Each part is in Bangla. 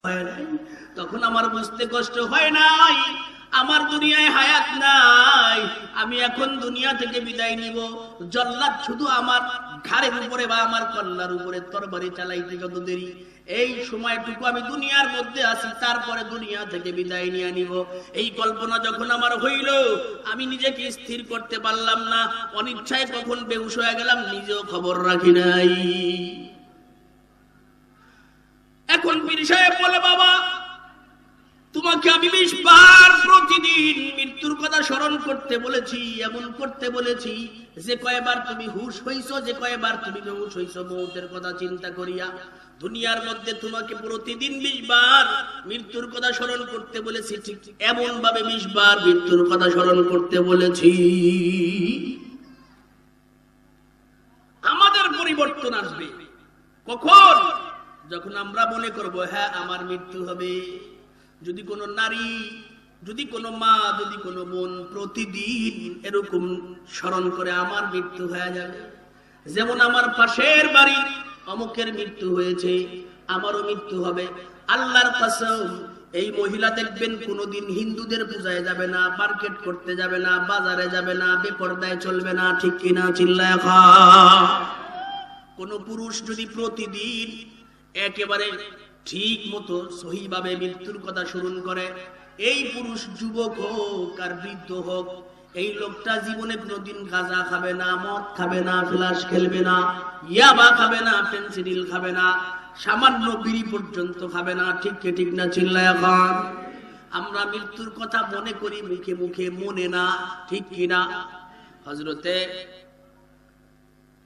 হয় নাই, তখন আমার বুঝতে কষ্ট হয় নাই আমার দুনিয়ায় হায়াত নাই, আমি এখন দুনিয়া থেকে বিদায় নিব। জল্লাদ শুধু আমার ঘাড়ের উপরে বা আমার কল্লার উপরে তরবারি চালাইতে যত দেরি, এই সময়টুকু আমি দুনিয়ার মধ্যে আছি, তারপরে দুনিয়া থেকে বিদায় নিয়ে নিব। এই কল্পনা যখন আমার হইল, আমি নিজেকে স্থির করতে পারলাম না, অনিচ্ছায় কখন বেহুশ হয়ে গেলাম নিজেও খবর রাখি নাই। এখন পীর সাহেব বলে, বাবা তোমাকে আমি 20 বার প্রতিদিন মৃত্যুর কথা স্মরণ করতে বলেছি, এমন করতে বলেছি যে কয়বার তুমি হুশ হইছো, যে কয়বার তুমি বেহুশ হইছো মৌতের কথা চিন্তা করিয়া। দুনিয়ার মধ্যে তোমাকে প্রতিদিন 20 বার মৃত্যুর কথা স্মরণ করতে বলেছি, ঠিক এমন ভাবে 20 বার মৃত্যুর কথা স্মরণ করতে বলেছি। আমাদের পরিবর্তন আসবে কখন? যখন আমরা মনে করব হ্যাঁ আমার মৃত্যু হবে। যদি কোনো নারী, যদি কোনো মা, যদি কোনো বোন প্রতিদিন এরকম স্মরণ করে আমার মৃত্যু হয়ে যাবে, যেমন আমার পাশের বাড়ি অমুকের মৃত্যু হয়েছে, আমারও মৃত্যু হবে, আল্লাহর কসম এই মহিলা দেখবেন কোনোদিন হিন্দুদের পূজায় যাবে না, মার্কেট করতে যাবে না, বাজারে যাবে না, বেপরদায় চলবে না, ঠিক কিনা? চিল্লায় খা। কোন পুরুষ যদি প্রতিদিন একেবারে ঠিক মতো সহিভাবে মৃত্যুর কথা স্মরণ করে, এই পুরুষ যুবক হোক আর বৃদ্ধ হোক, এই লোকটা জীবনে কোনোদিন গাঁজা খাবে না, মদ খাবে না, ফ্লাশ খেলবে না, ইয়াবা খাবে না, পেন্সিডিল খাবে না, সামান্য বিড়ি পর্যন্ত খাবে না, ঠিক কে ঠিক না? চিল্লায় খান। আমরা মৃত্যুর কথা মনে করি মুখে মুখে, মনে না, ঠিক কিনা? হযরতে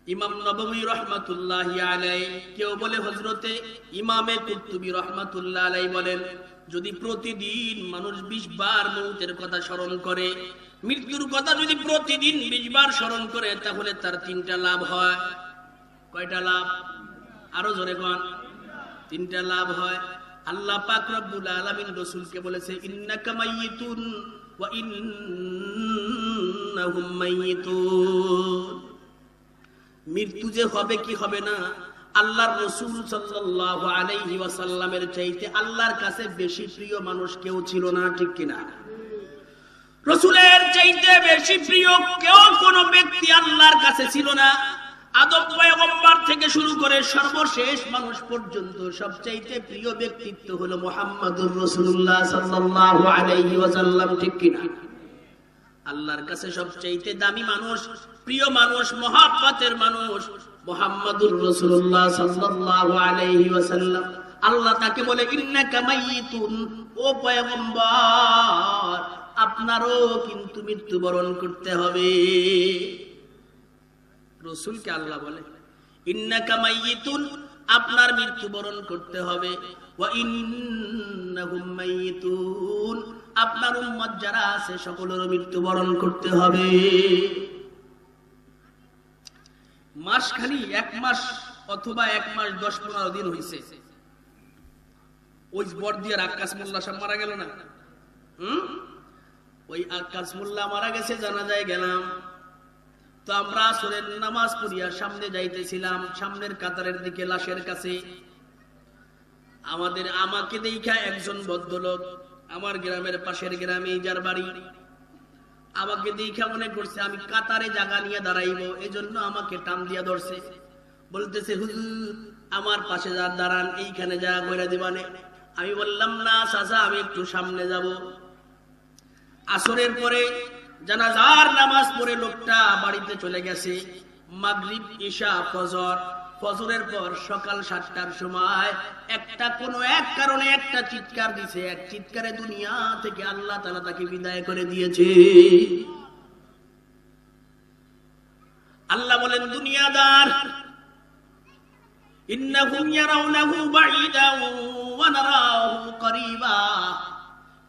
ইমাম নববী রহমাতুল্লাহি আলাইহি, কেউ বলে হযরতে ইমামে কুরতুবী রহমাতুল্লাহি আলাইহি বলেন, যদি প্রতিদিন মানুষ 20 বার মৌতের কথা স্মরণ করে, মৃত্যুর কথা যদি প্রতিদিন 20 বার স্মরণ করে, তাহলে তার 3টা লাভ হয়। কয়টা লাভ? আরো জোরে কোন। 3টা লাভ হয়। আল্লাহ পাক রব্বুল আলামিন রাসূলকে বলেছে, ইন্নাকা মাইয়িতুন ওয়া ইন্নাহুম মাইয়িতুন। মৃত্যু যে হবে কি হবে না, আল্লাহর রাসূল সাল্লাল্লাহু আলাইহি ওয়াসাল্লামের চাইতে আল্লাহর কাছে বেশি প্রিয় মানুষ কেউ ছিল না, ঠিক কিনা? রাসূলের চাইতে বেশি প্রিয় কেউ কোনো ব্যক্তি আল্লাহর কাছে ছিল না। আদম পয়গম্বর থেকে শুরু করে সর্বশেষ মানুষ পর্যন্ত সবচাইতে প্রিয় ব্যক্তিত্ব হলো মুহাম্মদুর রাসূলুল্লাহ সাল্লাল্লাহু আলাইহি ওয়াসাল্লাম, ঠিক কিনা? আল্লাহর কাছে সবচাইতে দামি মানুষ, প্রিয় মানুষ, মহব্বতের মানুষ মুহাম্মদুর রাসূলুল্লাহ সাল্লাল্লাহু আলাইহি ওয়াসাল্লাম। আল্লাহ তাকে বলে, ইন্নাকা মাইয়িতুন, ও পয়গম্বর আপনারও কিন্তু মৃত্যুবরণ করতে হবে। রাসূলকে আল্লাহ বলে, ইন্নাকা মাইয়িতুন, আপনার মৃত্যুবরণ করতে হবে, ওয়া ইন্নাহুম মাইয়িতুন, আপনার উম্মত যারা আছে সকলেরও মৃত্যুবরণ করতে হবে। মাস খালি 1 মাস অথবা 1 মাস 10-15 দিন হইছে, ওই বর্দিয়ার আকাশ মোল্লা সব মারা গেল না? ওই আকাশ মোল্লা মারা গেছে, জানাজায় গেলাম তো আমরা আসরের নামাজ পড়িয়া সামনে যাইতেছিলাম, সামনের কাতারের দিকে লাশের কাছে। আমাকে দেখা একজন ভদ্রলোক, আমার গ্রামের পাশের গ্রামে যার বাড়ি, আমাকে দেখা মনে করছে আমি কাতারে জায়গা নিয়ে দাঁড়াইবো, এজন্য আমাকে টান দিয়া ধরছে, বলতেছে হুজুর আমার পাশে যা দাঁড়ান, এইখানে জায়গা কইরা দিবানে। আমি বললাম না চাচা, আমি একটু সামনে যাব। আসরের পরে জানাজার নামাজ পড়ে লোকটা বাড়িতে চলে গেছে। মাগরিব, ইশা, ফজর, ফজরের পর সকাল 7টার সময় একটা কোনো এক কারণে একটা চিৎকার দিছে, এক চিৎকারে দুনিয়া থেকে আল্লাহ তাআলা তাকে বিদায় করে দিয়েছে। আল্লাহ বলেন, দুনিয়াদার, ইন্নাহুম ইয়ারাউনাহু বাঈদান ওয়া নারাহু করিবা,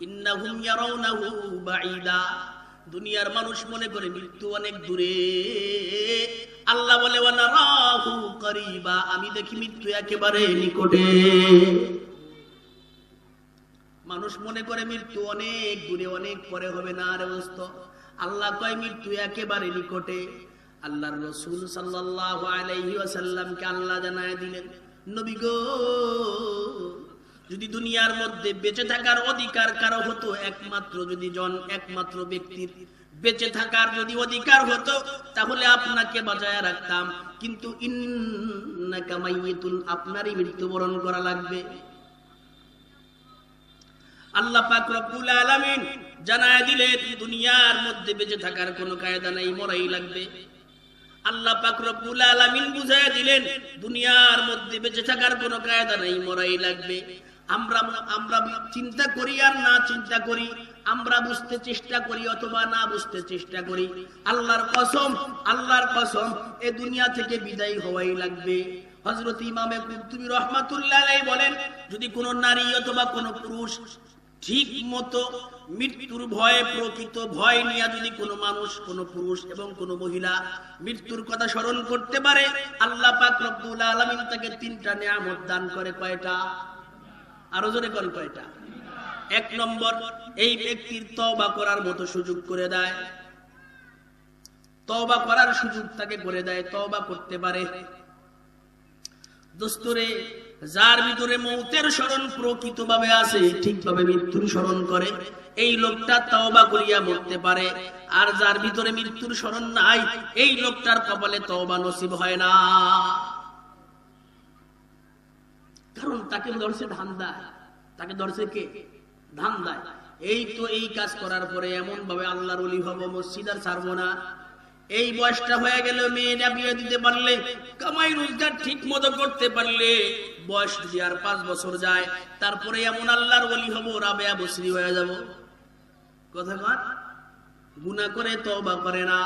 ইন্নাহুম ইয়ারাউনাহু বাঈদা। দুনিয়ার মানুষ মনে করে মৃত্যু অনেক দূরে, আল্লাহ বলে ওয়া নারাহু করিবা, আমি দেখি মৃত্যু একেবারে নিকটে। মানুষ মনে করে মৃত্যু অনেক দূরে, অনেক পরে হবে না রে দোস্ত, আল্লাহ কয় মৃত্যু একেবারে নিকটে। আল্লাহর রাসূল সাল্লাল্লাহু আলাইহি ওয়াসাল্লামকে আল্লাহ জানায় দিলেন, নবী গো যদি দুনিয়ার মধ্যে বেঁচে থাকার অধিকার কারো হতো, একমাত্র ব্যক্তির বেঁচে থাকার যদি অধিকার হতো তাহলে আপনাকে বাঁচায় রাখতাম, কিন্তু ইন্নাকা মাইয়িতুন, আপনারই মৃত্যুবরণ করা লাগবে। আল্লাহ পাক রব্বুল আলামিন জানায় দিলেন দুনিয়ার মধ্যে বেঁচে থাকার কোনো কায়দা নাই, মরাই লাগবে। আল্লাহ পাক রব্বুল আলামিন বুঝায় দিলেন দুনিয়ার মধ্যে বেঁচে থাকার কোনো কায়দা নাই, মরাই লাগবে। আমরা চিন্তা করি আর না চিন্তা করি, আমরা বুঝতে চেষ্টা করি অথবা না বুঝতে চেষ্টা করি, আল্লাহর কসম এই দুনিয়া থেকে বিদায় হওয়াই লাগবে। হযরত ইমামে কুরতুবী রাহমাতুল্লাহ আলাইহি বলেন, যদি কোনো নারী অথবা কোনো পুরুষ ঠিক মতো মৃত্যুর ভয়ে, প্রকৃত ভয় নিয়ে যদি কোনো মানুষ, কোনো পুরুষ এবং কোনো মহিলা মৃত্যুর কথা স্মরণ করতে পারে, আল্লাহ পাক রব্বুল আলামিন তাকে 3টা নিয়ামত দান করে। কয়টা? আরো জোরে কোন কয়টা? 1 নম্বর, এই ব্যক্তির তওবা করার মতো সুযোগ করে দেয়, তওবা করার সুযোগ তাকে করে দেয়, তওবা করতে পারে। দোস্তরে, যার ভিতরে মৌতের স্মরণ প্রকৃতভাবে আছে, ঠিকভাবে মৃত্যুর স্মরণ করে, এই লোকটা তওবা করিয়া মরতে পারে। আর যার ভিতরে মৃত্যুর স্মরণ নাই, এই লোকটার কপালে তওবা নসিব হয় না, কারণ তাকে ধরছে ধান্দায়। তাকে ধরছে কে? ধান্দায়। এই তো এই কাজ করার পরে এমন ভাবে আল্লাহর ওলি হব, মসজিদ আর ছাড়বো না। এই বয়সটা হয়ে গেল, মেয়েটা বিয়ে দিতে পারলে, কামাই রোজগার ঠিক মতো করতে পারলে, বয়স যদি আর 5 বছর যায়, তারপরে এমন আল্লাহর ওলি হব, রাবেয়া বসরি হয়ে যাব। কথা কন, গুনাহ করে তওবা করে না।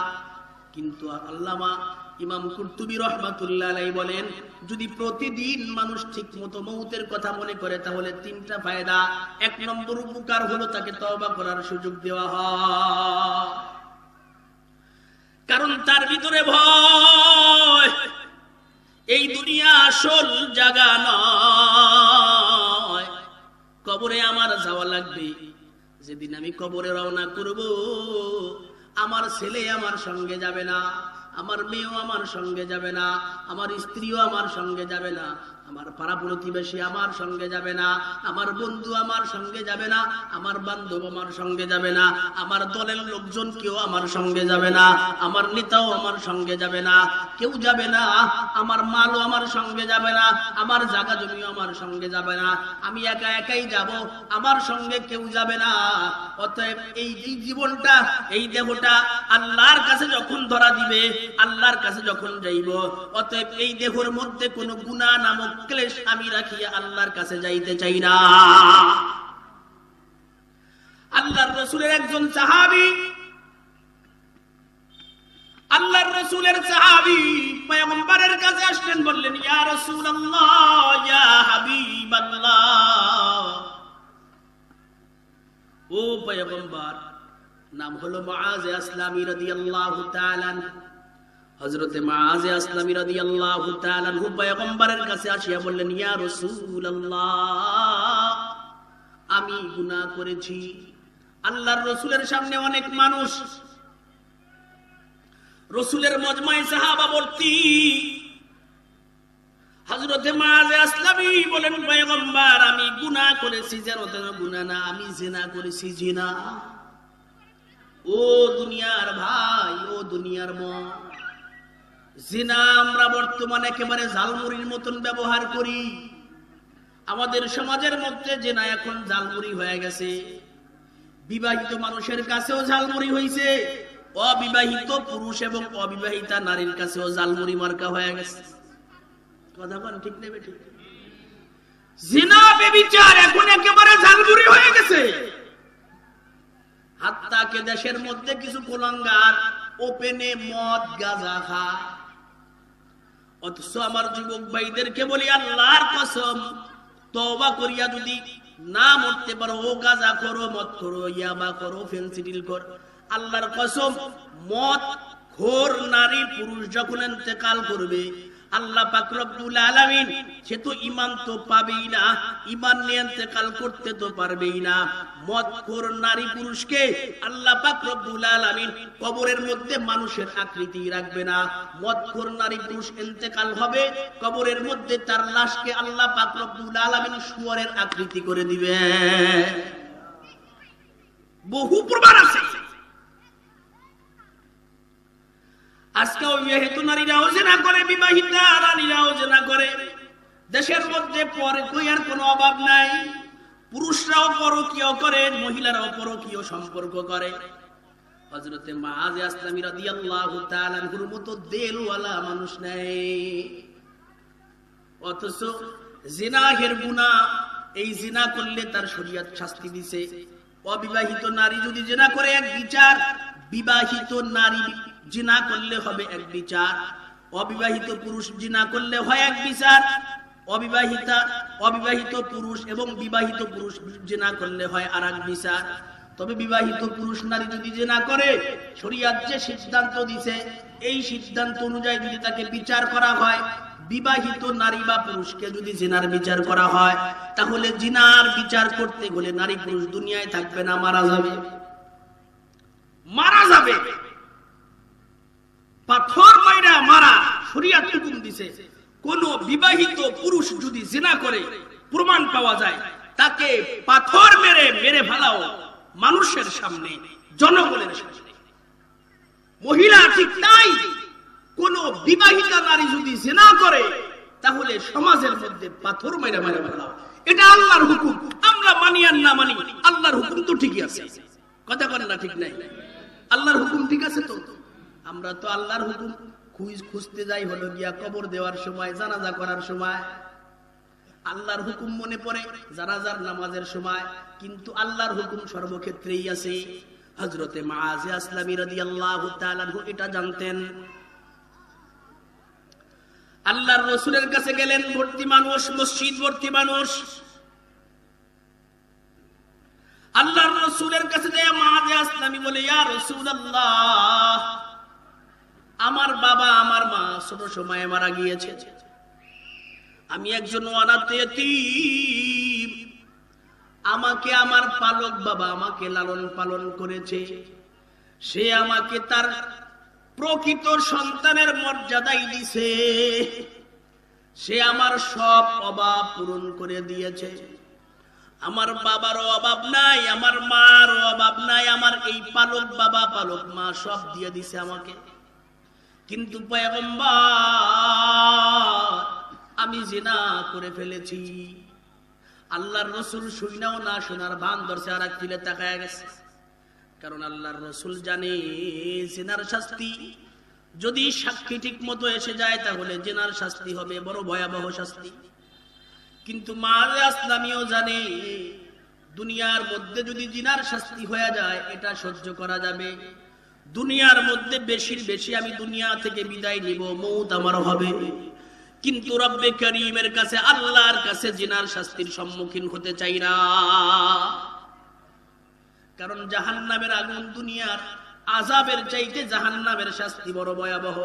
কিন্তু আল্লামা ইমাম কুরতুবী রাহমাতুল্লাহ আলাইহি বলেন, যদি প্রতিদিন মানুষ ঠিক মতো মৌতের কথা মনে করে তাহলে 3টা ফায়দা। 1 নম্বর উপকার হলো তাকে তওবা করার সুযোগ দেওয়া হয়, কারণ তার ভিতরে ভয়, এই দুনিয়া আসল জায়গা নয়, কবরে আমার যাওয়া লাগবে। যেদিন আমি কবরে রওনা করব, আমার ছেলে আমার সঙ্গে যাবে না, আমার মেয়েও আমার সঙ্গে যাবে না, আমার স্ত্রীও আমার সঙ্গে যাবে না, আমার পাড়া প্রতিবেশী আমার সঙ্গে যাবে না, আমার বন্ধু আমার সঙ্গে যাবে না, আমার বান্ধব আমার সঙ্গে যাবে না, আমার দলের লোকজন কেউ আমার সঙ্গে যাবে না, আমার নেতাও আমার সঙ্গে যাবে না, কেউ যাবে না, আমার মালও আমার সঙ্গে যাবে না, আমার জায়গা জমিও আমার সঙ্গে যাবে না, আমি একা একাই যাব, আমার সঙ্গে কেউ যাবে না। অতএব এই জীবনটা, এই দেহটা আল্লাহর কাছে যখন ধরা দিবে, আল্লাহর কাছে যখন যাইব, অতএব এই দেহের মধ্যে কোনো গুনাহ নামক ক্লেশ আমি রাখিয়া আল্লাহর কাছে যাইতে চাই না। আল্লাহর রাসূলের একজন সাহাবী, আল্লাহর রাসূলের সাহাবী পয়গম্বরের কাছে আসলেন, বললেন, ইয়া রাসূলুল্লাহ, ইয়া হাবিবাল্লাহ, ও পয়গম্বর, নাম হলো মুআজ আসলামী রাদিয়াল্লাহু তাআলা আনহু। হযরতে মুআজ আসলামী রাদিয়াল্লাহু তাআলা আনহু পয়গম্বরের কাছে আসিয়া বললেন, ইয়া রাসূলুল্লাহ, আমি গুনাহ করেছি। আল্লাহর রাসূলের সামনে অনেক মানুষ, রাসূলের মজমায়ে সাহাবা ভর্তি। হযরতে মুআজ আসলামী বলেন, পয়গম্বর, আমি গুনাহ করেছি, যেন তেন গুনাহ না, আমি জিনা করেছি, জিনা। ও দুনিয়ার ভাই, ও দুনিয়ার মন, জিনা আমরা বর্তমানে একেবারে জালমুড়ির মতন ব্যবহার করি। আমাদের সমাজের মধ্যে জিনা এখন জালমুড়ি হয়ে গেছে। বিবাহিত মানুষের কাছেও জালমুড়ি হয়েছে, অবিবাহিত পুরুষ এবং অবিবাহিতা নারীর কাছেও জালমুড়ি মার্কা হয়ে গেছে। কথা বল, ঠিক নেবে? ঠিক। জিনা ব্যভিচার এখন একেবারে জালমুড়ি হয়ে গেছে। হাত্তাকে দেশের মধ্যে কিছু কুলাঙ্গার ওপেনে মদ গাঁজা খায়। অথচ আমার যুবক ভাইদেরকে বলি, আল্লাহর কসম, তওবা করিয়া যদি না মরতে পারো, ও গাঁজা করো, মদ করো, ইয়াবা করো, ফেনসিডিল করো, আল্লাহর কসম, মদ খোর নারী পুরুষ যখন ইন্তেকাল করবে, আল্লাহ পাক রব্বুল আলামিন সে তো ঈমান তো পাবেই না, ঈমান নিয়ে ইন্তেকাল করতে তো পারবেই না। মদখোর নারী পুরুষকে আল্লাহ পাক রব্বুল আলামিন কবরের মধ্যে মানুষের আকৃতি রাখবে না। মদখোর নারী পুরুষ ইন্তেকাল হবে, কবরের মধ্যে তার লাশকে আল্লাহ পাক রব্বুল আলামিন শুয়োরের আকৃতি করে দিবে। বহু প্রমাণ আছে। আজকে বিবাহিত নারীরাও জিনা করে, বিবাহিতা নারীরাও জিনা করে। দেশের মধ্যে পরকীয়ার কোনো অভাব নাই। পুরুষরাও পরকীয়া করে, মহিলারাও পরকীয় সম্পর্ক করে। হযরতে মুআয আসলামী রাদিয়াল্লাহু তাআলা আনহুর মতো দেলওয়ালা মানুষ নাই, অথচ জিনাহের গুনাহ, এই জিনা করলে তার শরীয়ত শাস্তি দিছে। অবিবাহিত নারী যদি জিনা করে এক বিচার, বিবাহিত নারী জিনা করলে হবে এক বিচার, অবিবাহিত পুরুষ জিনা করলে হয় এক বিচার, অবিবাহিত পুরুষ এবং বিবাহিত পুরুষ জিনা করলে হয় আরেক বিচার। তবে বিবাহিত পুরুষ নারী যদি জিনা করে, শরীয়ত যে সিদ্ধান্ত দিছে এই সিদ্ধান্ত অনুযায়ী যদি তাকে বিচার করা হয়, বিবাহিত নারী বা পুরুষকে যদি জিনার বিচার করা হয়, তাহলে জিনার বিচার করতে গেলে নারী পুরুষ দুনিয়ায় থাকবে না, মারা যাবে। মারা যাবে, পাথর মাইরা মারা শরীয়ত হুকুম দিছে। কোন বিবাহিত পুরুষ যদি জিনা করে প্রমাণ পাওয়া যায়, তাকে পাথর মেরে মেরে ফেলাও মানুষের সামনে, জনগণের সামনে। মহিলা ঠিক তাই, কোন বিবাহিতা নারী যদি জিনা করে তাহলে সমাজের মধ্যে পাথর মাইরা মাইরা ফেলাও। এটা আল্লাহর হুকুম। আমরা মানি আর না মানি, আল্লাহর হুকুম তো ঠিকই আছে। কথা বলেন না ঠিক নাই? আল্লাহর হুকুম ঠিক আছে তো। আমরা তো আল্লাহর হুকুম খুঁজতে যাই হলো গিয়া কবর দেওয়ার সময়, জানাজা করার সময়। আল্লাহর হুকুম মনে পড়ে জানাজার নামাজের সময়, কিন্তু আল্লাহর হুকুম সর্বক্ষেত্রেই আছে। হযরতে মুআয আসলামী রাদিয়াল্লাহু তাআলা আনহু এটা জানতেন। আল্লাহর রাসূলের কাছে গেলেন, ভর্তি মানুষ, মসজিদ ভর্তি মানুষ। আল্লাহর রাসূলের কাছে যায় মুআয আসলামী বলে, ইয়া রাসূলুল্লাহ, আমার বাবা আমার মা ছোট সময়ে মারা গিয়েছে, আমি একজন অনাথ এতিম। আমাকে আমার পালক বাবা আমাকে লালন পালন করেছে, সে আমাকে তার প্রকৃত সন্তানের মর্যাদাই দিছে, সে আমার সব অভাব পূরণ করে দিয়েছে। আমার বাবারও অভাব নাই, আমার মারও অভাব নাই, আমার এই পালক বাবা পালক মা সব দিয়ে দিছে আমাকে। কিন্তু পয়গম্বর, আমি জিনা করে ফেলেছি। আল্লাহর রাসূল শুনাও না শোনার ভান ধরছে, আর এক ফিরে তাকায় গেছে। কারণ আল্লাহর রাসূল জানে জিনার শাস্তি যদি সাক্ষী ঠিক মতো এসে যায় তাহলে জিনার শাস্তি হবে বড় ভয়াবহ শাস্তি। কিন্তু মুআয আসলামীও জানে দুনিয়ার মধ্যে যদি জিনার শাস্তি হয়ে যায় এটা সহ্য করা যাবে। দুনিয়ার মধ্যে বেশির বেশি আমি দুনিয়া থেকে বিদায় নিব, মওত আমার হবে। কিন্তু রব্বে করিমের কাছে, আল্লাহর কাছে জিনার শাস্তির সম্মুখীন হতে চাই না। কারণ জাহান্নামের আগুন দুনিয়ার আযাবের চাইতে জাহান্নামের শাস্তি বড় ভয়াবহ।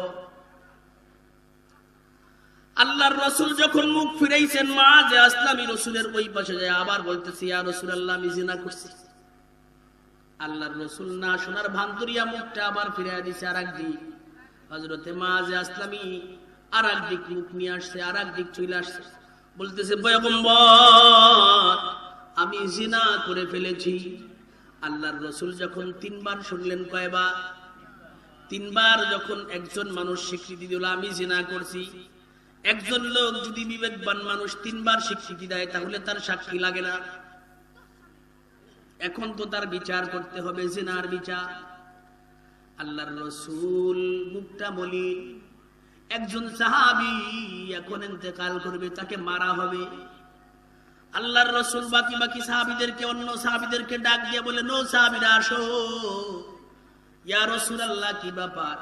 আল্লাহর রাসূল যখন মুখ ফিরাইছেন, মুআয আসলামী রাসূলের ওই পাশে যায় আবার বলতেছে, ইয়া রাসূলুল্লাহ, আমি জিনা করছি। আল্লাহর রাসূল না শোনার ভান ধরিয়া মুখটা আবার ফিরাইয়া দিছে আরেক দিক। হযরতে মুআয আসলামী আরেক দিক মুখ নিয়ে আসছে, আরেক দিক চলে আসছে, বলতেছে, পয়গম্বর, আমি জিনা করে ফেলেছি। আল্লাহর রাসূল যখন তিনবার শুনলেন, কয়বার? তিনবার যখন একজন মানুষ স্বীকৃতি দিল আমি জিনা করছি, একজন লোক যদি বিবেকবান মানুষ তিনবার স্বীকৃতি দেয় তাহলে তার সাক্ষী লাগে না। এখন তো তার বিচার করতে হবে, জিনার বিচার। আল্লাহর রাসূল মুখটা মলিন। একজন সাহাবী এখন ইন্তেকাল করবে, তাকে মারা হবে। আল্লাহর রাসূল বাকি সাহাবীদেরকে, অন্য সাহাবীদেরকে ডাক দিয়ে বলে, নো সাহাবীরা আসো, ইয়া রাসূলুল্লাহ কি ব্যাপার?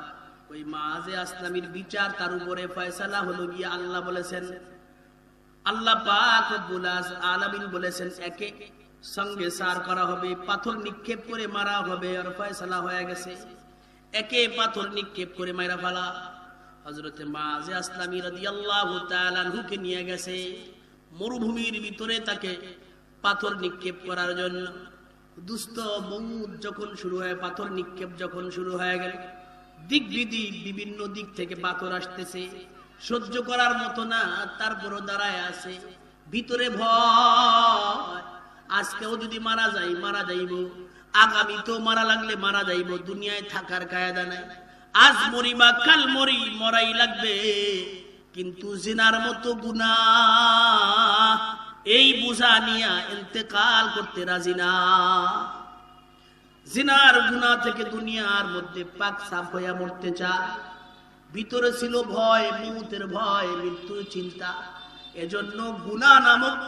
ওই মুআয আসলামীর বিচার, তার উপরে ফয়সালা হলো গিয়া আল্লাহ বলেছেন, আল্লাহ পাক রব্বুল আলামিন বলেছেন একে সঙ্গে সার করা হবে, পাথর নিক্ষেপ করে মারা হবে। আর ফয়সালা হয়ে গেছে, একে পাথর নিক্ষেপ করে মারা ফেলা। হযরতে মাযে আসলামী রাদিয়াল্লাহু তাআলা আনহুকে নিয়ে গেছে মরুভূমির ভিতরে, তাকে পাথর নিক্ষেপ করার জন্য। দুস্থ মউত যখন শুরু হয়, পাথর নিক্ষেপ যখন শুরু হয়ে গেল, দিক বিদিক বিভিন্ন দিক থেকে পাথর আসতেছে, সহ্য করার মতো না, তারপরও দাঁড়ায় আছে। ভিতরে ভয়, আজকেও যদি মারা যাই মারা যাইব, আগামীতেও মারা লাগলে মারা যাইব, দুনিয়ায় থাকার কায়দা নাই। আজ মরি বা কাল মরি, মরাই লাগবে। কিন্তু জিনার মতো গুনাহ এই বুঝা নিয়া ইন্তেকাল করতে রাজি না। জিনার গুনাহ থেকে দুনিয়ার মধ্যে পাক সাফ হইয়া মরতে চায়। ভিতরে ছিল ভয়, মউতের ভয়, মৃত্যুর চিন্তা। এজন্য গুনাহ নামক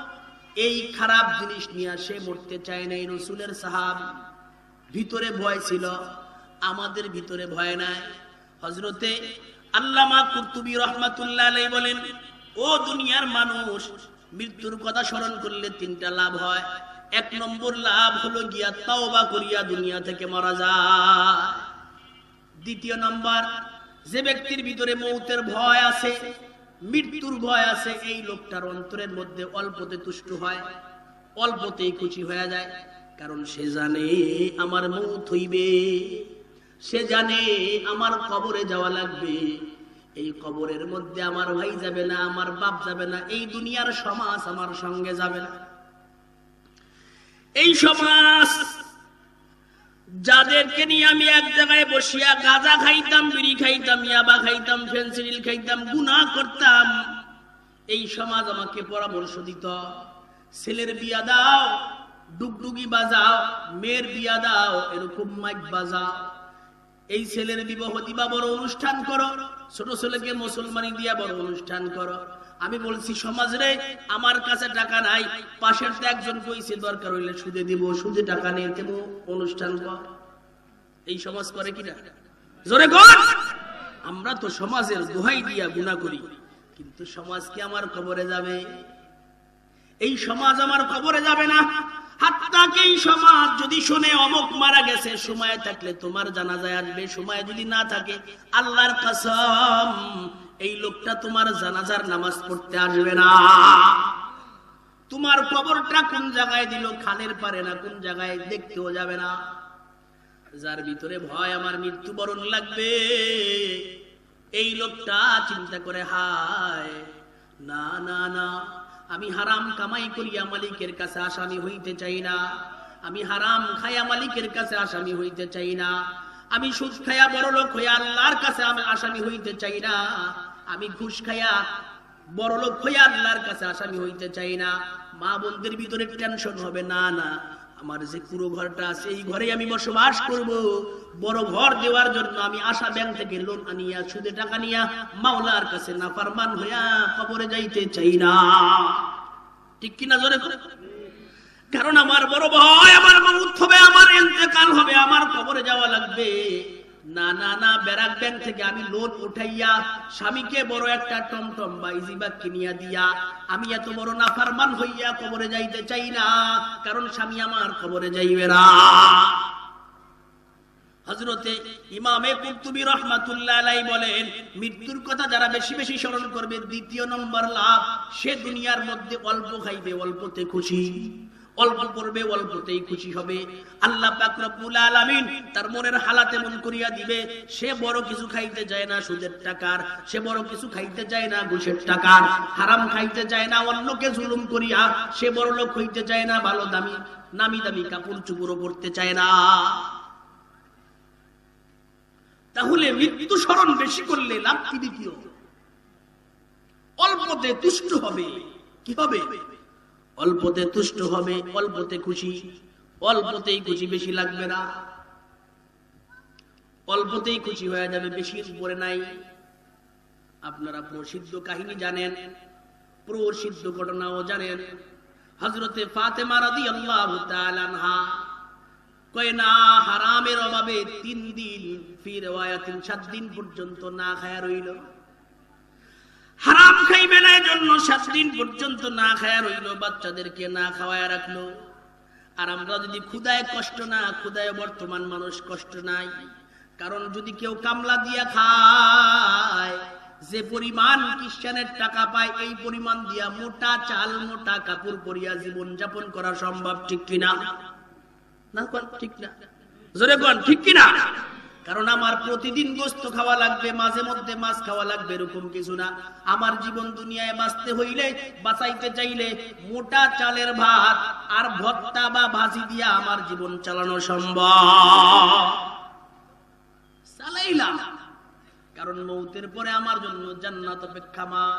এই খারাপ জিনিস নিয়ে সে মরতে চায় না। রাসূলের সাহাবী ভিতরে ভয় ছিল, আমাদের ভিতরে ভয় নাই। হযরতে আল্লামা কুরতুবী রাহমাতুল্লাহ আলাইহি বলেন, ও দুনিয়ার মানুষ, মৃত্যুর কথা স্মরণ করলে তিনটা লাভ হয়। এক নম্বর লাভ হলো গিয়া তওবা করিয়া দুনিয়া থেকে মারা যায়। দ্বিতীয় নম্বর, যে ব্যক্তির ভিতরে মউতের ভয় আছে, মৃত্যুর ভয় আছে, এই লোকটার অন্তরের মধ্যে অল্পতে তুষ্ট হয়, অল্পতেই খুশি হয়ে যায়। কারণ সে জানে আমার মউত হইবে, সে জানে আমার কবরে যাওয়া লাগবে। এই কবরের মধ্যে আমার ভাই যাবে না, আমার বাপ যাবে না, এই দুনিয়ার সমাজ আমার সঙ্গে যাবে না। এই সমাজ যাদেরকে নিয়ে আমি এক জায়গায় বসিয়া গাঁজা খাইতাম, বিড়ি খাইতাম, ইয়াবা খাইতাম, ফেন্সিডিল খাইতাম, গুনাহ করতাম, এই সমাজ আমাকে পরামর্শ দিত, ছেলের বিয়া দাও, ডুগডুগি বাজাও, মেয়ের বিয়া দাও, এরকম মাইক বাজাও, এই ছেলের বিবাহ দিবা বড় অনুষ্ঠান করো, ছোট ছেলেকে মুসলমানি দিয়া বড় অনুষ্ঠান করো। আমি বলছি সমাজ রে, আমার কাছে টাকা নাই, পাশের একজন কইছে দরকার হইলে সুদে দিব, সুদে টাকা নিয়ে দেব, অনুষ্ঠান কর। এই সমাজ করে কিনা? জোরে কর। আমরা তো সমাজের দোহাই দিয়া গুনাহ করি, কিন্তু সমাজ কি আমার কবরে যাবে? এই সমাজ আমার কবরে যাবে না। হাত্তাকে এই সমাজ যদি শুনে অমুক মারা গেছে, সময় থাকলে তোমার জানাজায় আসবে, সময় যদি না থাকে আল্লাহর কসম এই লোকটা তোমার জানাজার নামাজ পড়তে আসবে না। তোমার কবরটা কোন জায়গায় দিল, খালের পারে না কোন জায়গায়, দেখতেও যাবে না। যার ভিতরে ভয় আমার মৃত্যুবরণ লাগবে, এই লোকটা চিন্তা করে, হায় না না না, আমি হারাম কামাই করিয়া মালিকের কাছে আসামি হইতে চাই না, আমি হারাম খায়া মালিকের কাছে আসামি হইতে চাই না, আমি সুদ খায়া বড় লোক হইয়া আল্লাহর কাছে আমি আসামি হইতে চাই না, আমি ঘুষ খায়া বড় লোক হইয়া আল্লাহর কাছে আসামি হইতে চাই না। মা বোনদের ভিতরে টেনশন হবে, না না, আমার যে পুরো ঘরটা আছে এই ঘরে আমি বসবাস করব, বড় ঘর দেওয়ার জন্য আমি আশা ব্যাংক থেকে লোন আনিয়া সুদে টাকা নিয়া মাওলার কাছে নাফরমান হইয়া কবরে যাইতে চাই না। ঠিক কিনা জোরে করে? কারণ আমার বড় ভয়, আমার মউত হবে, আমার ইন্তেকাল হবে, আমার কবরে যাওয়া লাগবে। না না না, ব্যারাক ব্যাংক থেকে আমি লোন উঠাইয়া স্বামীকে বড় একটা টমটম বা ইজিবাগ কিনিয়া দিয়া আমি এত বড় নাফরমান হইয়া কবরে যাইতে চাই না, কারণ স্বামী আমার কবরে যাইবে না। হযরতে ইমামে কুরতুবী রাহমাতুল্লাহ আলাইহি বলেন, মৃত্যুর কথা যারা বেশি বেশি স্মরণ করবে, দ্বিতীয় নম্বর লাভ, সে দুনিয়ার মধ্যে অল্প খাইবে, অল্পতে খুশি, অল্প করবে, অল্পতেই খুশি হবে। আল্লাহ পাক রব্বুল আলামিন তার মনের হালাত এমন করিয়া দিবে, সে বড় কিছু খাইতে যায় না সুদের টাকার, সে বড় কিছু খাইতে যায় না ঘুষের টাকার, হারাম খাইতে যায় না অন্যকে জুলুম করিয়া, সে বড় লোক হইতে চায় না, ভালো দামি নামি দামি কাপড় চুপড়ও পরতে চায় না। তাহলে মৃত্যু স্মরণ বেশি করলে লাভ কি? দ্বিতীয়, অল্পতে তুষ্ট হবে। কি হবে? অল্পতে তুষ্ট হবে, অল্পতে খুশি, অল্পতেই খুশি, বেশি লাগবে না, অল্পতেই খুশি হয়ে যাবে, বেশি উপরে নাই। আপনারা প্রসিদ্ধ কাহিনী জানেন, প্রসিদ্ধ ঘটনাও জানেন। হযরতে ফাতেমা রাদিয়াল্লাহু তাআলা আনহা কয় না, হারামের অভাবে 3 দিন, ফি রিওয়ায়াতিন 7 দিন পর্যন্ত না খায়া রইল। হারাম খাইবে না এজন্য 7 দিন পর্যন্ত না খায়া রইল, বাচ্চাদেরকে না খাওয়ায় রাখলো। আর আমরা যদি ক্ষুধায় কষ্ট না, ক্ষুধায় বর্তমান মানুষ কষ্ট নাই, কারণ যদি কেউ কামলা দিয়া খায় যে পরিমাণ খ্রিস্টানের টাকা পায় এই পরিমাণ দিয়া মোটা চাল মোটা কাপড় পরিয়া জীবন যাপন করা সম্ভব, ঠিক কিনা? না কোন ঠিক না? জোরে কোন ঠিক কিনা? কারণ আমার প্রতিদিন গোশত খাওয়া লাগবে, মাঝে মধ্যে মাছ খাওয়া লাগবে, এরকম কিছু না। আমার জীবন দুনিয়ায় বাঁচতে হইলে, বাঁচাইতে চাইলে মোটা চালের ভাত আর ভর্তা বা ভাজি দিয়া আমার জীবন চালানো সম্ভব। চালাইলাম, কারণ মৌতের পরে আমার জন্য জান্নাত অপেক্ষামান,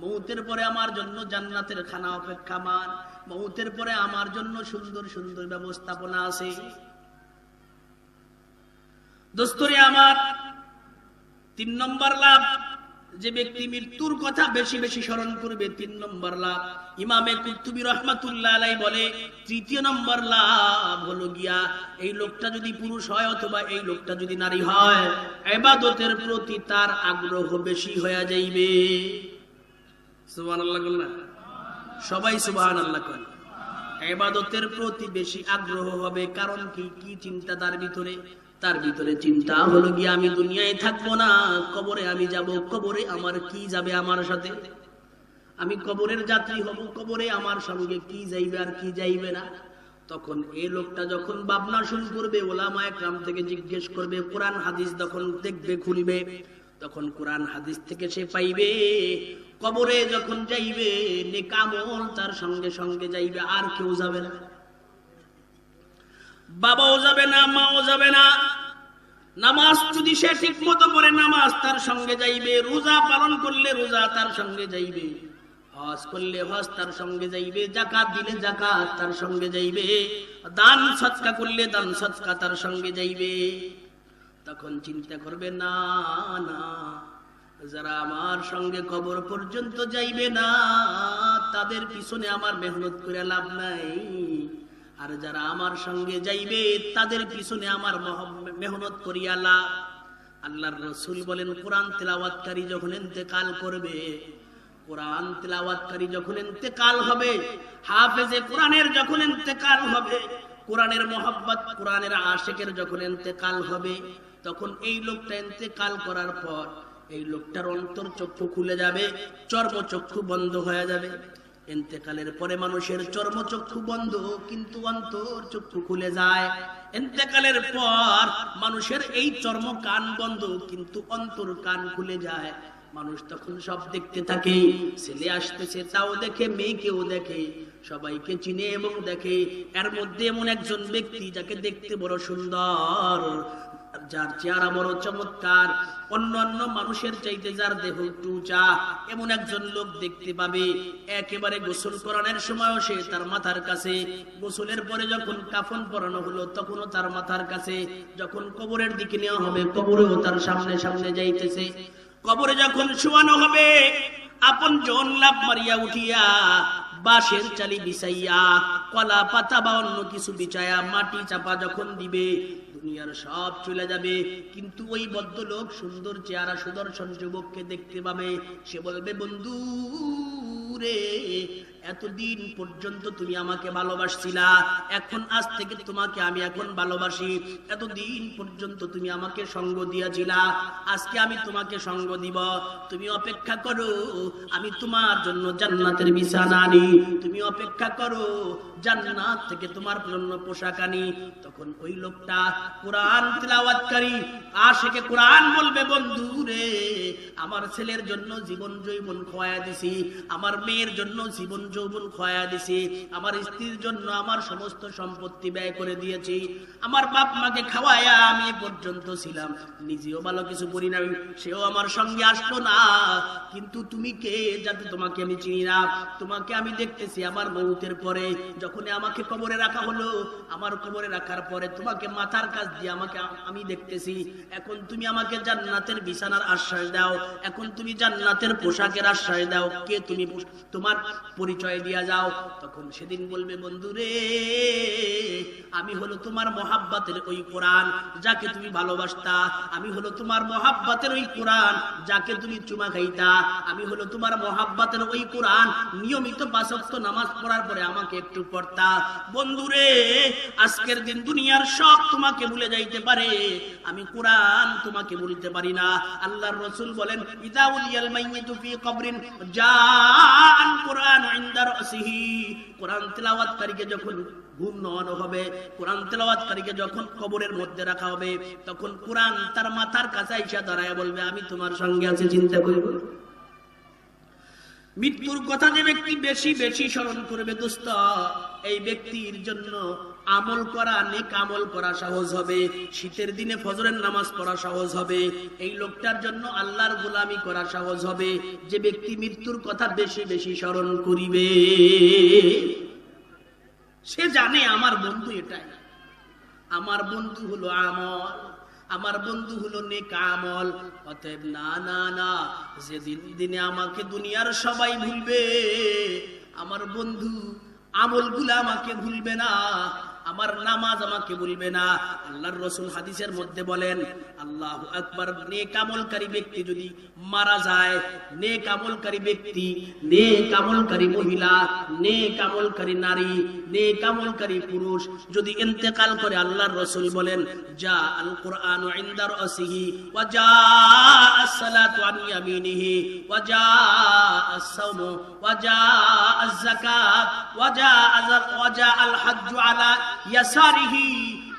মৌতের পরে আমার জন্য জান্নাতের খানা অপেক্ষামান, মৌতের পরে আমার জন্য সুন্দর সুন্দর ব্যবস্থাপনা আছে। দোস্তরে আমার 3 নম্বর লাভ, যে ব্যক্তি মৃত্যুর কথা বেশি বেশি স্মরণ করবে, 3 নম্বর লাভ। ইমামে কুরতুবী রাহমাতুল্লাহ আলাইহি বলে 3য় নম্বর লাভ হলো গিয়া এই লোকটা যদি পুরুষ হয় অথবা এই লোকটা যদি নারী হয়, ইবাদতের প্রতি তার আগ্রহ বেশি হয়ে যাইবে। সুবহানাল্লাহ বলনা, সবাই সুবহানাল্লাহ করেন। ইবাদতের প্রতি বেশি আগ্রহ হবে, কারণ কি চিন্তা তার ভিতরে? তার ভিতরে চিন্তা হলো গিয়ে আমি দুনিয়ায় থাকবো না, কবরে আমি যাব, কবরে আমার কি যাবে আমার সাথে, আমি কবরের যাত্রী হব, কবরে আমার সঙ্গে কি যাইবে আর কি যাইবে না। তখন এই লোকটা যখন ভাবনা শুরু করবে, ওলামায়ে কেরাম থেকে জিজ্ঞেস করবে, কোরআন হাদিস যখন দেখবে খুলবে, তখন কোরআন হাদিস থেকে সে পাইবে কবরে যখন যাইবে নেক আমল তার সঙ্গে সঙ্গে যাইবে, আর কেউ যাবে না, বাবাও যাবে না, মাও যাবে না। নামাজ যদি সে ঠিক মতো পড়ে নামাজ তার সঙ্গে যাইবে, রোজা পালন করলে রোজা তার সঙ্গে যাইবে, হজ করলে হজ তার সঙ্গে যাইবে, যাকাত দিলে যাকাত তার সঙ্গে যাইবে, দান সদকা করলে দান সদকা তার সঙ্গে যাইবে। তখন চিন্তা করবে, না না, যারা আমার সঙ্গে কবর পর্যন্ত যাইবে না তাদের পিছনে আমার মেহনত করে লাভ নাই, আর যারা আমার সঙ্গে যাইবে তাদের পিছনে আমার মেহনত করিয়া লাভ। আল্লাহর রাসূল বলেন, কোরআন তেলাওয়াতকারী যখন ইন্তেকাল করবে, কোরআন তেলাওয়াতকারী যখন ইন্তেকাল হবে, হাফেজে কোরআনের যখন ইন্তেকাল হবে, কোরআনের মহব্বত কোরআনের আশিকের যখন ইন্তেকাল হবে, তখন এই লোকটা ইন্তেকাল করার পর এই লোকটার অন্তর চক্ষু খুলে যাবে, চর্মচক্ষু বন্ধ হয়ে যাবে। ইন্তেকালের পরে মানুষের চর্মচক্ষু বন্ধ কিন্তু অন্তর চক্ষু খুলে যায়। ইন্তেকালের পর মানুষের এই চর্ম কান বন্ধ কিন্তু অন্তর কান খুলে যায়। মানুষ তখন সব দেখতে থাকে, ছেলে আসতেছে তাও দেখে, মেয়েকেও দেখে, সবাইকে চিনে এবং দেখে। এর মধ্যে এমন একজন ব্যক্তি যাকে দেখতে বড় সুন্দর, যার চেহারা বড় চমৎকার, অন্যান্য মানুষের চাইতে যার দেহ একটু উঁচা, এমন একজন লোক দেখতে পাবে। একেবারে গোসল করানোর সময়ও সে তার মাথার কাছে, গোসলের পরে যখন কাফন পরানো হলো তখনও তার মাথার কাছে, যখন কবরের দিকে নেওয়া হবে কবরেও তার সামনে সামনে যাইতেছে। কবরে যখন শোয়ানো হবে আপন জন লাভ মারিয়া উঠিয়া বাঁশের চালি বিছাইয়া, কলা পাতা বা অন্য কিছু বিছায়া মাটি চাপা যখন দিবে, দুনিয়ার সব চলে যাবে, কিন্তু ওই ভদ্রলোক সুন্দর চেহারা সুদর্শন যুবককে দেখতে পাবে। সে বলবে, বন্ধু রে, এতদিন পর্যন্ত তুমি আমাকে ভালোবাসছিলা, এখন আজ থেকে তোমাকে আমি এখন ভালোবাসি। এতদিন পর্যন্ত তুমি আমাকে সঙ্গ দিয়েছিলা, আজকে আমি তোমাকে সঙ্গ দিব। তুমি অপেক্ষা করো, আমি তোমার জন্য জান্নাতের বিছানা আনি, তুমি অপেক্ষা করো, জান্নাত থেকে তোমার জন্য পোশাক আনি। তখন ওই লোকটা কোরআন তিলাওয়াতকারী আশিকে কোরআন বলবে, বন্ধু রে, আমার ছেলের জন্য জীবন যৌবন খোয়া দিছি, আমার মেয়ের জন্য জীবন যৌবন খোয়া দিছি, আমার স্ত্রীর জন্য আমার সমস্ত সম্পত্তি ব্যয় করে দিয়েছি, আমার বাপ মাকে খাওয়ায়া আমি পর্যন্ত ছিলাম, নিজেও ভালো কিছু করি না, সেও আমার সঙ্গে আসলো না, কিন্তু তুমি কে যাতে তোমাকে আমি চিনি না, তোমাকে আমি দেখতেছি আমার মৌতের পরে, যখন আমাকে কবরে রাখা হলো, আমার কবরে রাখার পরে তোমাকে মাথার কাছ দিয়ে আমাকে আমি দেখতেছি, এখন তুমি আমাকে জান্নাতের বিছানার আশ্বাস দাও, এখন তুমি জান্নাতের পোশাকের আশ্বাস দাও, কে তুমি, তোমার পরিচয় পরিচয় দিয়া যাও, তখন সেদিন বলবে বন্ধু রে, আমি হলো তোমার মহাব্বতের ওই কোরআন যাকে তুমি ভালোবাসতা, আমি হলো তোমার মহাব্বতের ওই কোরআন যাকে তুমি চুমা খাইতা, আমি হলো তোমার মহাব্বতের ওই কোরআন নিয়মিত 5 ওয়াক্ত নামাজ পড়ার পরে আমাকে একটু পড়তা। বন্ধুরে, আজকের দিন দুনিয়ার সব তোমাকে ভুলে যাইতে পারে, আমি কোরআন তোমাকে ভুলতে পারি না। আল্লাহর রাসূল বলেন, ইযা উলিয়াল মাইয়িতু ফি কবরিন জাআল কুরআন ইনদা রাসিহি, কোরআন তেলাওয়াতকারীকে যখন ঘুম নওয়ানো হবে, কোরআন তেলাওয়াতকারীকে যখন কবরের মধ্যে রাখা হবে, তখন কোরআন তার মাথার কাছে এসে দাঁড়ায় বলবে, আমি তোমার সঙ্গে আছি, চিন্তা করব। মৃত্যুর কথা যে ব্যক্তি বেশি বেশি স্মরণ করবে দোস্ত, এই ব্যক্তির জন্য আমল করা, নেক আমল করা সহজ হবে, শীতের দিনে ফজরের নামাজ পড়া সহজ হবে, এই লোকটার জন্য আল্লাহর গোলামি করা সহজ হবে যে ব্যক্তি মৃত্যুর কথা বেশি বেশি স্মরণ করিবে। সে জানে আমার বন্ধু এটাই, আমার বন্ধু হলো আমল, আমার বন্ধু হলো নেক আমল। অতএব না না না, যেদিন দিনে আমাকে দুনিয়ার সবাই ভুলবে, আমার বন্ধু আমলগুলো আমাকে ভুলবে না, আমার নামাজ আমাকে ভুলবে না। আল্লাহর রাসূল হাদিসের মধ্যে বলেন, আল্লাহু আকবার, নেক আমলকারী ব্যক্তি যদি মারা যায়, নেক আমলকারী ব্যক্তি, নেক আমলকারী মহিলা, নেক আমলকারী নারী, নেক আমলকারী পুরুষ যদি ইন্তেকাল করে, আল্লাহর রাসূল বলেন, জা আল কুরআনু ইনদা রাসিহি ওয়া জা আস-সালাতু আন ইয়ামিনিহি ওয়া জা আস-সাওমু ওয়া জা আজ-যাকাত ওয়া জা আল হাজ্জু আলা ইয়াসারিহি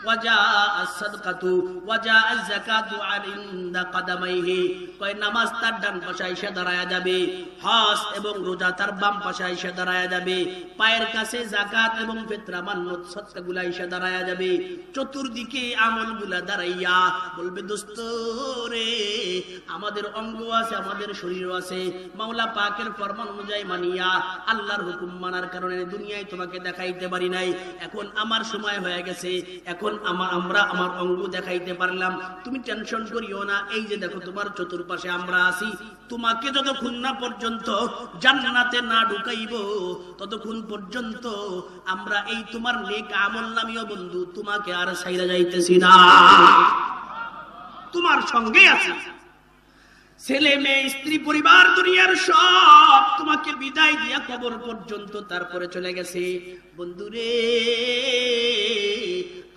ওয়া জা আস-সাদকাতু ওয়া জা আজ-যাকাতু ইনদা কাদামাইহি। কয় নামাজ তার ডান পাশে এসে দাঁড়ায়া যাবে, হজ এবং রোজা তার বাম পাশে এসে দাঁড়ায়া যাবে, পায়ের কাছে যাকাত এবং ফিতরা মান্নত সদকাগুলা এসে দাঁড়ায়া যাবে, চতুর্দিকে আমলগুলা দাঁড়াইয়া বলবে, দোস্ত রে, আমাদের অঙ্গ আছে, আমাদের শরীর আছে, মাওলা পাকের ফরমান অনুযায়ী মানিয়া আল্লাহর হুকুম মানার কারণে দুনিয়ায় তোমাকে দেখাইতে পারি নাই, এখন আমার সময় হয়ে গেছে, এখন আমরা আমার অঙ্গ দেখাইতে পারলাম, তুমি টেনশন করিও না, এই যে দেখো তোমার চতুর্পাশে আমরা আছি, তোমাকে যতক্ষণ না পর্যন্ত জান্নাতে না ঢুকাইব, ততক্ষণ পর্যন্ত আমরা এই তোমার নেক আমল নামীয় বন্ধু তোমাকে আর ছাইরা যাইতেছি না, তোমার সঙ্গে আছি। ছেলে মেয়ে স্ত্রী পরিবার দুনিয়ার সব তোমাকে বিদায় দিয়া কবর পর্যন্ত তারপরে চলে গেছে। বন্ধুরে,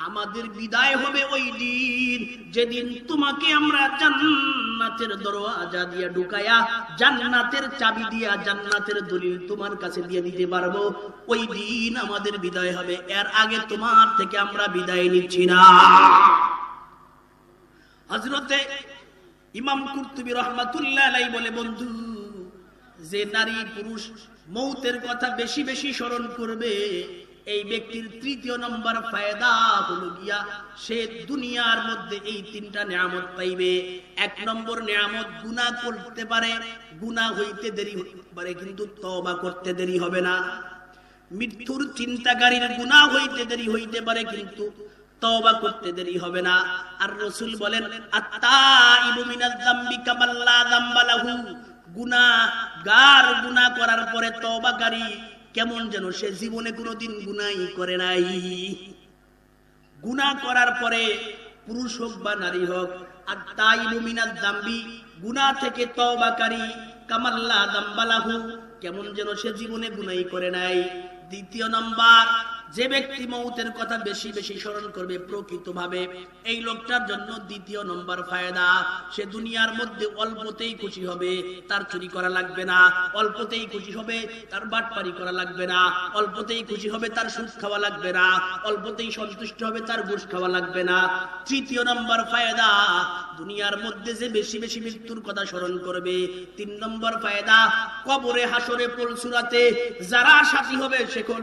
আমাদের বিদায় হবে ওই দিন যেদিন তোমাকে আমরা জান্নাতের দরওয়াজা দিয়া ঢুকায়া, জান্নাতের চাবি দিয়া, জান্নাতের দলিল তোমার কাছে দিয়ে দিতে পারবো, ওই দিন আমাদের বিদায় হবে। এর আগে তোমার থেকে আমরা বিদায় নিচ্ছি না। হযরতে ইমাম কুরতুবী রাহমাতুল্লাহ আলাইহি বলে, বন্ধু, যে নারী পুরুষ মৌতের কথা বেশি বেশি স্মরণ করবে, এই ব্যক্তির 3য় নম্বর ফায়দা হলো গিয়া সে দুনিয়ার মধ্যে এই 3টা নিয়ামত পাইবে। 1 নম্বর নিয়ামত, গুনাহ করতে পারে, গুনাহ হইতে দেরি হতে পারে কিন্তু তওবা করতে দেরি হবে না। মৃত্যুর চিন্তাকারীর গুনাহ হইতে দেরি হইতে পারে কিন্তু তওবা করতে দেরি হবে না। আর রাসূল বলেন, আত-তাইবু মিনাজ যামবি কামাল্লা যামবা লাহু, গুনাহগার গুনাহ করার পরে তওবাকারী কেমন যেন সে জীবনে কোনোদিন গুনাহই করে নাই। গুনাহ করার পরে পুরুষ হোক বা নারী হোক, আত-তাইবু মিনাজ যামবি, গুনাহ থেকে তওবাকারী, কামাল্লা যামবা লাহু, কেমন যেন সে জীবনে গুনাহই করে নাই। 2য় নম্বর, যে ব্যক্তি মৌতের কথা বেশি বেশি স্মরণ করবে প্রকৃতভাবে, এই লোকটার জন্য 2য় নম্বর ফায়দা, সে দুনিয়ার মধ্যে অল্পতেই খুশি হবে, তার চুরি করা লাগবে না, অল্পতেই খুশি হবে, তার বাটপারি করা লাগবে না, অল্পতেই খুশি হবে, তার সুদ খাওয়া লাগবে না, অল্পতেই সন্তুষ্ট হবে, তার ঘুষ খাওয়া লাগবে না। 3য় নম্বর ফায়দা, দুনিয়ার মধ্যে যে বেশি বেশি মৃত্যুর কথা স্মরণ করবে। 3 নম্বর ফায়দা, কবরে হাসরে পুলসুরাতে যারা সাথী হবে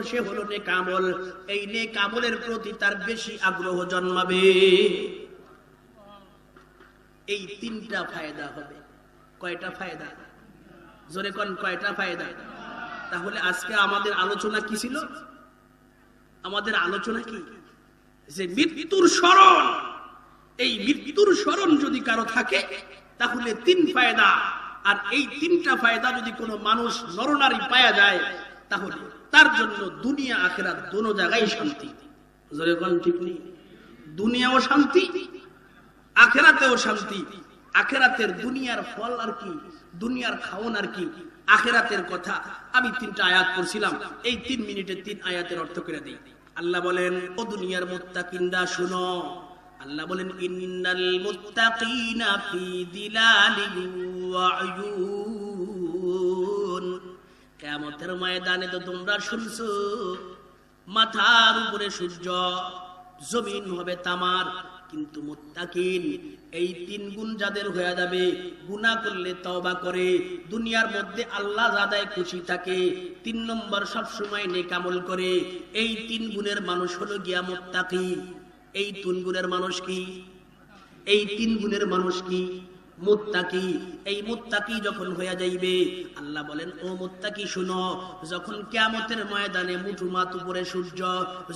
সে হলো নেক আমল, এই নেক আমলের প্রতি তার বেশি আগ্রহ জন্মাবে। এই 3টা ফায়দা হবে। কয়টা ফায়দা? জোরে কোন, কয়টা ফায়দা? তাহলে আজকে আমাদের আলোচনা কি ছিল? আমাদের আলোচনা কি? যে মৃত্যুর স্মরণ, এই মৃত্যুর স্মরণ যদি কারো থাকে তাহলে 3 ফায়দা, আর এই 3টা ফায়দা যদি কোনো মানুষ নরনারী পাওয়া যায় তাহলে তার জন্য দুনিয়া আখিরাত দোনো জায়গায় শান্তি। জোরে কোন ঠিক নেই? দুনিয়াও শান্তি, আখিরাতেও শান্তি। আখিরাতের দুনিয়ার ফল আর কি, দুনিয়ার খাওন আর কি, আখিরাতের কথা। আমি 3টা আয়াত পড়ছিলাম, এই 3 মিনিটে 3 আয়াতের অর্থ করে দেই। আল্লাহ বলেন, ও দুনিয়ার মুত্তাকিনরা শুনো। আল্লাহ বলেন, ইন্নাল মুত্তাকিনা ফি যিলালিন ওয়া উয়ুন। কিয়ামতের ময়দানে তো তোমরা শুনছো, মাথার উপরে সূর্য, জমিন হবে তামার, কিন্তু মুত্তাকিন এই 3 গুণ যাদের হয়ে যাবে, গুনাহ করলে তওবা করে, দুনিয়ার মধ্যে আল্লাহ যাদায় খুশি থাকে, 3 নম্বর সব সময় নেক আমল করে, এই 3 গুণের মানুষ হলো গিয়া মুত্তাকি। এই 3 গুণের মানুষ কি? এই 3 গুণের মানুষ কি? মুত্তাকি। এই মুত্তাকি যখন হয়ে যাইবে, আল্লাহ বলেন, ও মুত্তাকি শুনো, যখন কিয়ামতের ময়দানে মুঠু মাত উপরে সূর্য,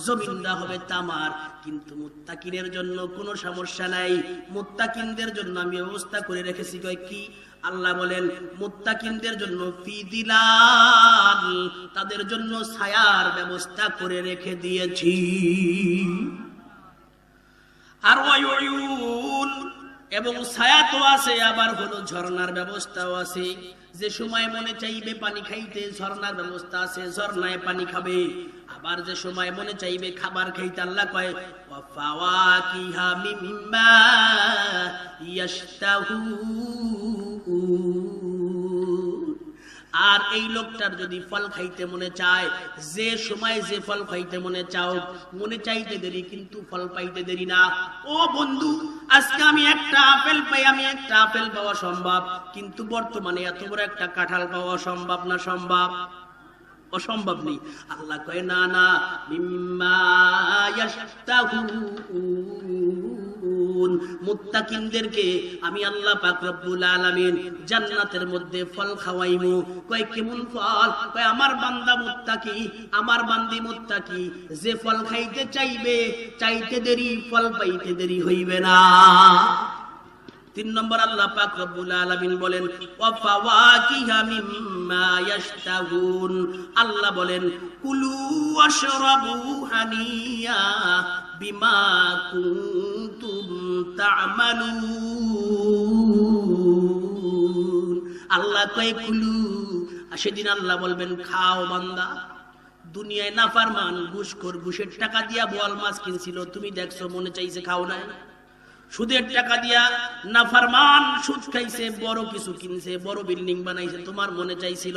জমিনটা হবে তামার, কিন্তু মুত্তাকিনের জন্য কোনো সমস্যা নাই। মুত্তাকিনদের জন্য আমি ব্যবস্থা করে রেখেছি। কয় কি? আল্লাহ বলেন, মুত্তাকিনদের জন্য ফি যিলাল, তাদের জন্য ছায়ার ব্যবস্থা করে রেখে দিয়েছি। আর ওয়ায়ুন, এবং ছায়া তো আছে, আবার হলো ঝর্ণার ব্যবস্থাও আছে। যে সময় মনে চাইবে পানি খাইতে, ঝর্ণার ব্যবস্থা আছে, ঝর্ণায় পানি খাবে। আবার যে সময় মনে চাইবে খাবার খাইতে, আল্লাহ কয় ওয়া ফাওয়াকিহা মিম্মা ইয়াশতাহুন। আর এই লোকটার যদি ফল খাইতে মনে চায়, যে সময় যে ফল খাইতে মনে চাও, মনে চাইতে দেরি কিন্তু ফল পাইতে দেরি না। ও বন্ধু, আজকে আমি একটা আপেল পাই, আমি একটা আপেল পাওয়া সম্ভব, কিন্তু বর্তমানে এত বড় একটা কাঁঠাল পাওয়া সম্ভব না? সম্ভব? অসম্ভব নেই। আল্লাহ কয় না না, মিম্মা ইয়াশতাহুন। মুত্তাকিনদেরকে আমি আল্লাহ পাক রব্বুল আলামিন জান্নাতের মধ্যে ফল খাওয়াইমু। কয় কেমন ফল? কয় আমার বান্দা মুত্তাকি, আমার বান্দি মুত্তাকি, যে ফল খাইতে চাইবে, চাইতে দেরি, ফল পাইতে দেরি হইবে না। 3 নম্বর আল্লাহ পাক রব্বুল আলামিন বলেন, ওয়া ফাওয়াকিহা মিম্মা ইয়াশতাহুন। আল্লাহ বলেন, কুলু ওয়াশরাবু হানিয়া বিমা কুনতুম তা'মালুন। আল্লাহ কয় কুলু, সেদিন আল্লাহ বলবেন, খাও বান্দা। দুনিয়ায় নাফরমান, ঘুষখোর, ঘুষের টাকা দিয়া বোয়াল মাছ কিনছিল, তুমি দেখছো, মনে চাইছে, খাও নাই। সুদের টাকা দিয়া নাফরমান সুদ খাইছে, বড় কিছু কিনছে, বড় বিল্ডিং বানাইছে, তোমার মনে চাইছিল,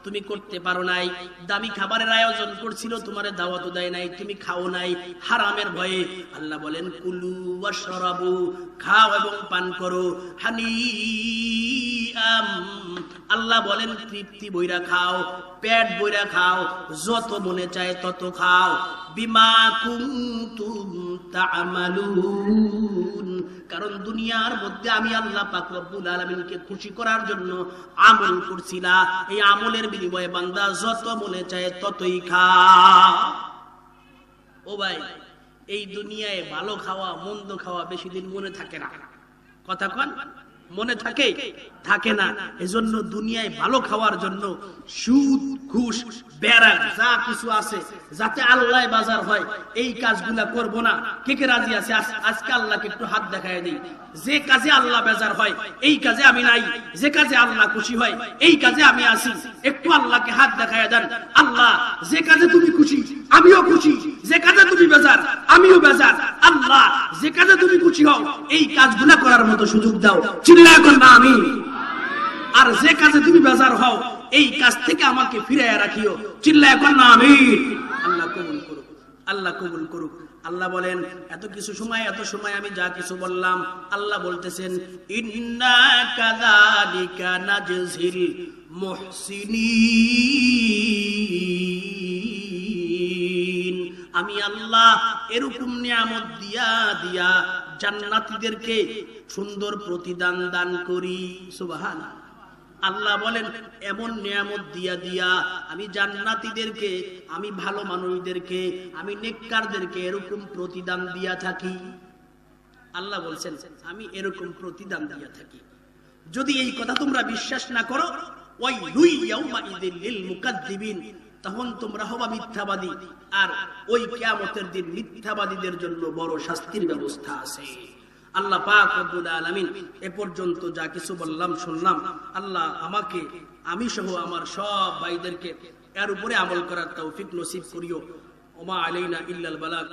তুমি করতে পারো নাই। দামি খাবারের আয়োজন করছিল, তোমার দাওয়াত দেয় নাই, তুমি খাও নাই হারামের ভয়ে। আল্লাহ বলেন, কুলু ওয়াশরাবু, খাও এবং পান করো, হানিআম। আল্লাহ বলেন, তৃপ্তি বইরা খাও, পেট বইরা খাও, যত মনে চায় তত খাও। বিমা কুনতুম তা'মালুন, কারণ দুনিয়ার মধ্যে আমি আল্লাহ পাক রব্বুল আলামিনকে খুশি করার জন্য আমল করছিলা, এই আমলের বিনিময়ে বান্দা যত মনে চায় ততই খাও। ও ভাই, এই দুনিয়ায় ভালো খাওয়া মন্দ খাওয়া বেশি দিন মনে থাকে না। কথা কোন? মনে থাকে? থাকে না। এজন্য দুনিয়ায় ভালো খাওয়ার জন্য সুদ, ঘুষ, বেড়া, যা কিছু আছে, যাতে আল্লাহ বাজার হয়, এই কাজগুলা করব না। কে কে রাজি আছে? আজকে আল্লাহকে একটু হাত দেখায় দিই। যে কাজে আল্লাহ বেজার হয়, এই কাজে আমি নাই। যে কাজে আল্লাহ খুশি হয়, এই কাজে আমি আছি। একটু আল্লাহকে হাত দেখায় দেন। আল্লাহ, যে কাজে তুমি খুশি আমিও খুশি, যে কাজে তুমি বেজার আমিও বেজার। আল্লাহ, যে কাজে তুমি খুশি হও, এই কাজগুলা করার মতো সুযোগ দাও। চিল্লায় কর না আমিন। আর যে কাজে তুমি বেজার হও, এই কাজ থেকে আমাকে ফিরাইয়া রাখিও। চিল্লায় কর না আমিন। আল্লাহ কবুল করুক, আল্লাহ কবুল করুক। আল্লাহ বলেন, এত সময় আমি যা কিছু বললাম, আল্লাহ বলতেছেন, ইন্না কাযালিকা নাজজিল মুহসিনিন। আমি আল্লাহ এরকম নিয়ামত দিয়া দিয়া জান্নাতীদেরকে সুন্দর প্রতিদান দান করি। সুবহানাল্লাহ। আল্লাহ বলেন, এমন নিয়ামত দিয়া দিয়া আমি জান্নাতীদেরকে, আমি ভালো মানুষদেরকে, আমি নেককারদেরকে এরকম প্রতিদান দিয়া থাকি। আল্লাহ বলছেন, আমি এরকম প্রতিদান দিয়া থাকি। যদি এই কথা তোমরা বিশ্বাস না করো, ওয়াইলুল ইয়াউমাইযিল লিল মুকাদ্দিবিন, তখন তোমরা হবা মিথ্যাবাদী। আর ওই কিয়ামতের দিন মিথ্যাবাদীদের জন্য বড় শাস্তির ব্যবস্থা আছে। আল্লাহ পাক রব্বুল আলামিন এ পর্যন্ত যা কিছু বললাম শুনলাম, আল্লাহ আমাকে, আমি সহ আমার সব ভাইদেরকে এর উপরে আমল করার তৌফিক নসিব করিও। ওমা আলাইনা ইল্লাল বালাগ।